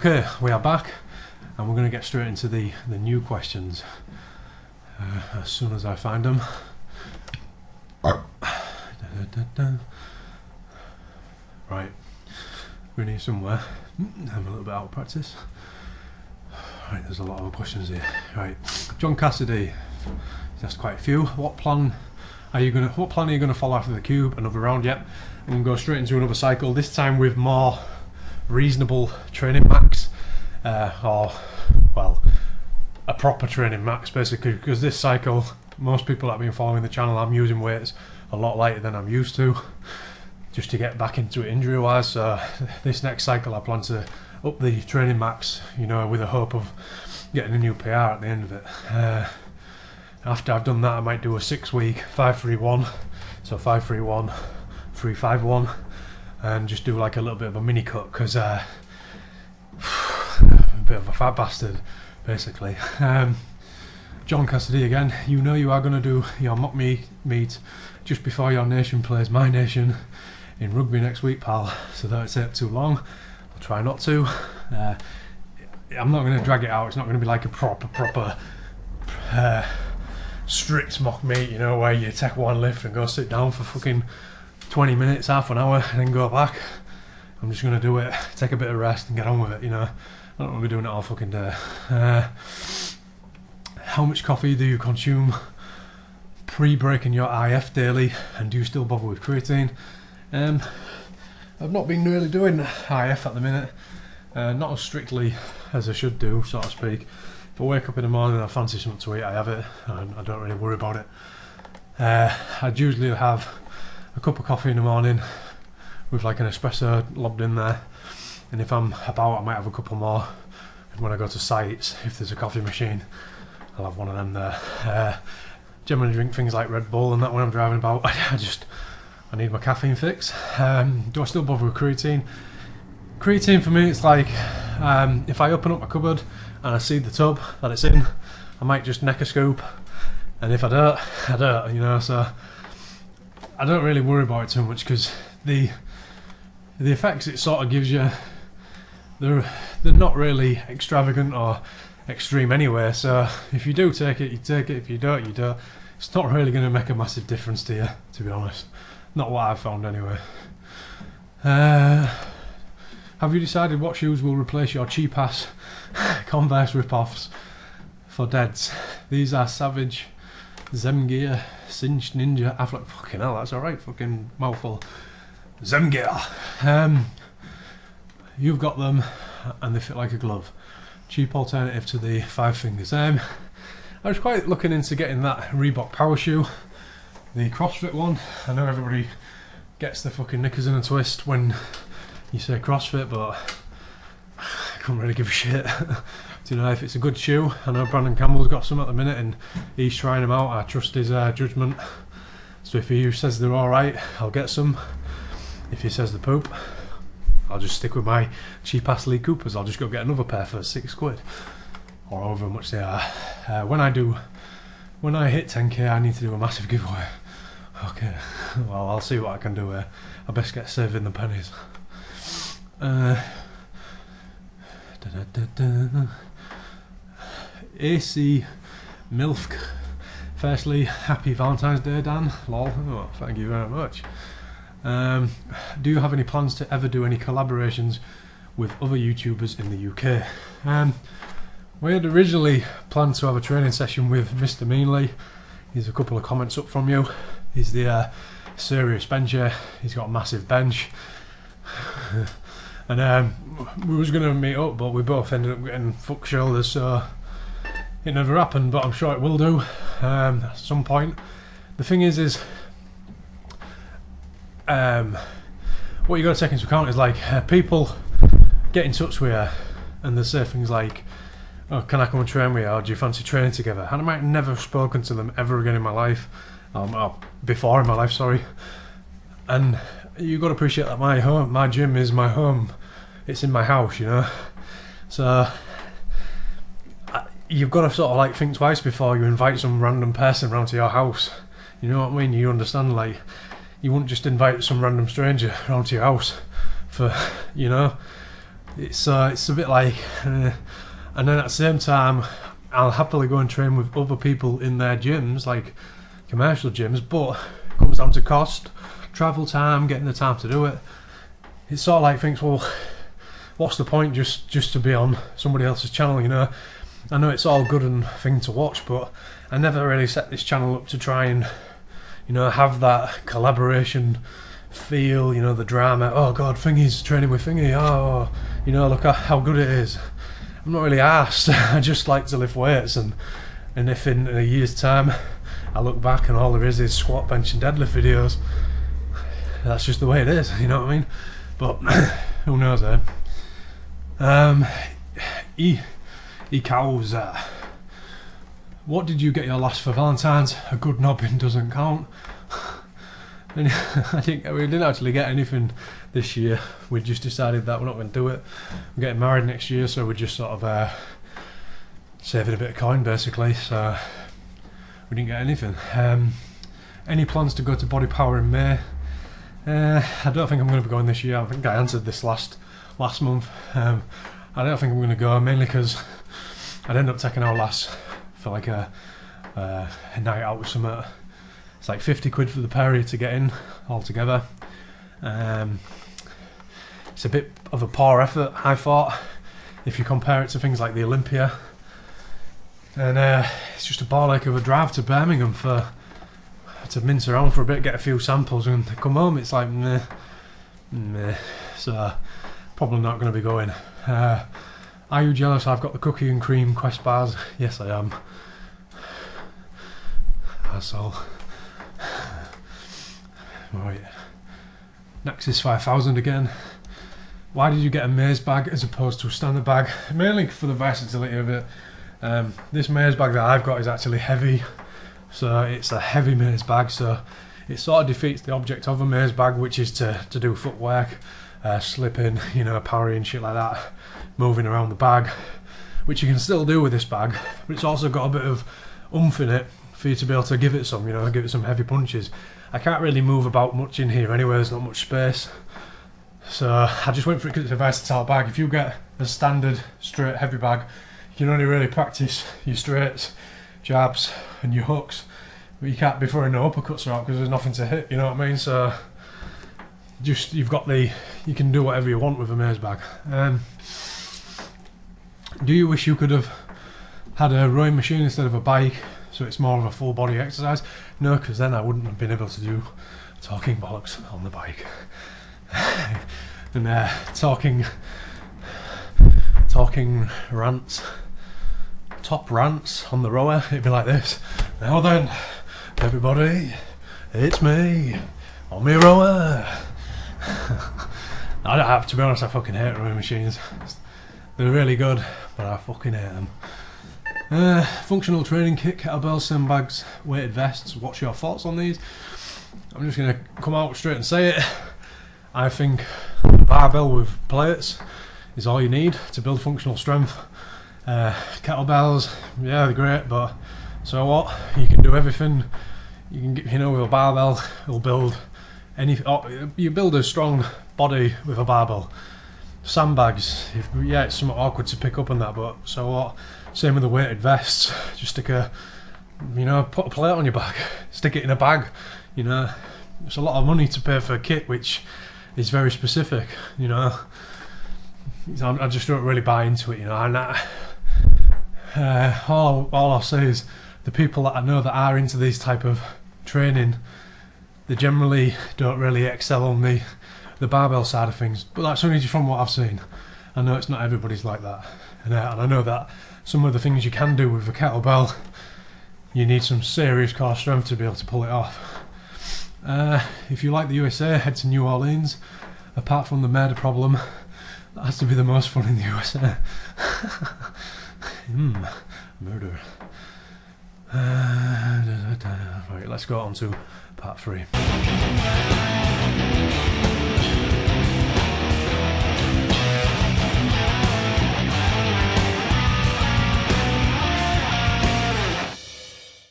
Okay, we are back and we're going to get straight into the new questions as soon as I find them. Right, we need somewhere. I'm a little bit out of practice. Right, there's a lot of questions here. Right, John Cassidy, he's asked quite a few. What plan are you gonna follow after the cube? Another round? Yep. I'm gonna go straight into another cycle. This time with more reasonable training max, or well, a proper training max basically. Because this cycle, most people that have been following the channel, I'm using weights a lot lighter than I'm used to, just to get back into it injury wise. So this next cycle I plan to up the training max, you know, with the hope of getting a new PR at the end of it. After I've done that, I might do a 6-week 5-3-1, so 5-3-1, 3-5-1, and just do like a little bit of a mini cut, because I'm a bit of a fat bastard basically. John Cassidy again, you know you are going to do your mock meet just before your nation plays my nation in rugby next week, pal, so don't take too long. I'll try not to. I'm not going to drag it out. It's not going to be like a proper strict mock meet, you know, where you take one lift and go sit down for fucking 20 minutes, half an hour, and then go back. I'm just going to do it, take a bit of rest and get on with it, you know. I don't want to be doing it all fucking day. How much coffee do you consume pre-breaking your IF daily, and do you still bother with creatine? I've not been really doing IF at the minute, not as strictly as I should do, so to speak. If I wake up in the morning and I fancy something to eat, I have it, and I don't really worry about it. I'd usually have a cup of coffee in the morning with like an espresso lobbed in there, and if I'm about, I might have a couple more. And when I go to sites, if there's a coffee machine, I'll have one of them there. Generally drink things like Red Bull and that when I'm driving about. I need my caffeine fix. Do I still bother with creatine? Creatine for me, it's like if I open up my cupboard and I see the tub that it's in, I might just neck a scoop, and if I don't, I don't, you know. So I don't really worry about it too much, because the effects it sort of gives you, they're not really extravagant or extreme anyway. So if you do take it, you take it. If you don't, you don't. It's not really going to make a massive difference to you, to be honest. Not what I've found anyway. Have you decided what shoes will replace your cheap ass Converse rip-offs for deads? These are Savage, Zemgear, Cinch, Ninja, Affleck. Fucking hell, that's alright, fucking mouthful. Zemgear. You've got them and they fit like a glove. Cheap alternative to the 5 fingers. I was quite looking into getting that Reebok power shoe, the CrossFit one. I know everybody gets the fucking knickers in a twist when you say CrossFit, but I couldn't really give a shit. Do you know, if it's a good shoe? I know Brandon Campbell's got some at the minute and he's trying them out. I trust his judgment. So if he says they're alright, I'll get some. If he says they're poop, I'll just stick with my cheap ass Lee Coopers. I'll just go get another pair for £6 or however much they are. When I hit 10k, I need to do a massive giveaway. Okay, well, I'll see what I can do here. I best get saving the pennies. AC Milk. Firstly, happy Valentine's Day, Dan. Lol. Oh, thank you very much. Do you have any plans to ever do any collaborations with other YouTubers in the UK? We had originally planned to have a training session with Mr. Meanley. Here's a couple of comments up from you. He's the serious bencher. He's got a massive bench. And we was going to meet up, but we both ended up getting fuck shoulders, so it never happened, but I'm sure it will do at some point. The thing is what you got to take into account is like people get in touch with you and they say things like, oh, can I come and train with you, or do you fancy training together? And I might never have spoken to them ever again in my life, or before in my life, sorry. And you got to appreciate that my gym is my home. It's in my house, you know. So you've got to sort of like think twice before you invite some random person round to your house. You know what I mean? You understand, like, you wouldn't just invite some random stranger round to your house for, you know, it's a bit like, and then at the same time, I'll happily go and train with other people in their gyms, like commercial gyms, but it comes down to cost, travel time, getting the time to do it. It's sort of like thinks, well, what's the point just to be on somebody else's channel, you know? I know it's all good and thing to watch, but I never really set this channel up to try and, you know, have that collaboration feel, you know, the drama. Oh god, Thingy's training with Thingy, oh, you know, look how good it is. I'm not really arsed. I just like to lift weights, and if in a year's time I look back and all there is squat, bench and deadlift videos, that's just the way it is, you know what I mean? But who knows, eh? Cows. What did you get your last for Valentine's? A good nobbing doesn't count. And I think we didn't actually get anything this year. We just decided that we're not going to do it. We're getting married next year, so we're just sort of saving a bit of coin basically. So we didn't get anything. Any plans to go to Bodypower in May? I don't think I'm going to be going this year. I think I answered this last month. I don't think I'm going to go, mainly because I'd end up taking our lass for like a night out with something. It's like 50 quid for the pair of you to get in altogether. It's a bit of a poor effort, I thought, if you compare it to things like the Olympia. And it's just a ball ache of a drive to Birmingham to mince around for a bit, get a few samples, and come home. It's like meh. So probably not going to be going. Are you jealous I've got the cookie and cream Quest bars? Yes, I am. That's all. Right. Nexus 5000 again. Why did you get a Maize bag as opposed to a standard bag? Mainly for the versatility of it. This Maize bag that I've got is actually heavy, so it's a heavy Maize bag, so it sort of defeats the object of a Maize bag, which is to do footwork, slipping, you know, parrying, shit like that, moving around the bag, which you can still do with this bag, but it's also got a bit of oomph in it for you to be able to give it some, you know, give it some heavy punches. I can't really move about much in here anyway, there's not much space. So I just went for it because it's a versatile bag. If you get a standard straight heavy bag, you can only really practice your straights, jabs and your hooks, but you can't be throwing no uppercuts out because there's nothing to hit, you know what I mean? So just you can do whatever you want with a Maize bag. Do you wish you could have had a rowing machine instead of a bike, so it's more of a full body exercise? No, because then I wouldn't have been able to do talking bollocks on the bike. And talking rants, top rants on the rower, it'd be like this. Now then, everybody, it's me, on my rower. I don't have to be honest, I fucking hate rowing machines. They're really good, but I fucking hate them. Functional training kit, kettlebells, sandbags, weighted vests. What's your thoughts on these? I'm just going to come out straight and say it. I think a barbell with plates is all you need to build functional strength. Kettlebells, yeah, they're great, but so what? You can do everything. You can get, you know, with a barbell, it'll build anything. Oh, you build a strong body with a barbell. Sandbags, yeah, it's somewhat awkward to pick up on that, but so what? Same with the weighted vests. Just stick a, you know, put a plate on your back, stick it in a bag. You know, it's a lot of money to pay for a kit which is very specific. You know, I just don't really buy into it. You know, and all I'll say is the people that I know that are into these type of training, they generally don't really excel on the barbell side of things. But that's only just from what I've seen. I know it's not everybody's like that, and I know that some of the things you can do with a kettlebell, you need some serious core strength to be able to pull it off. If you like the USA, head to New Orleans. Apart from the murder problem, that has to be the most fun in the USA. Murder. Right, let's go on to part 3.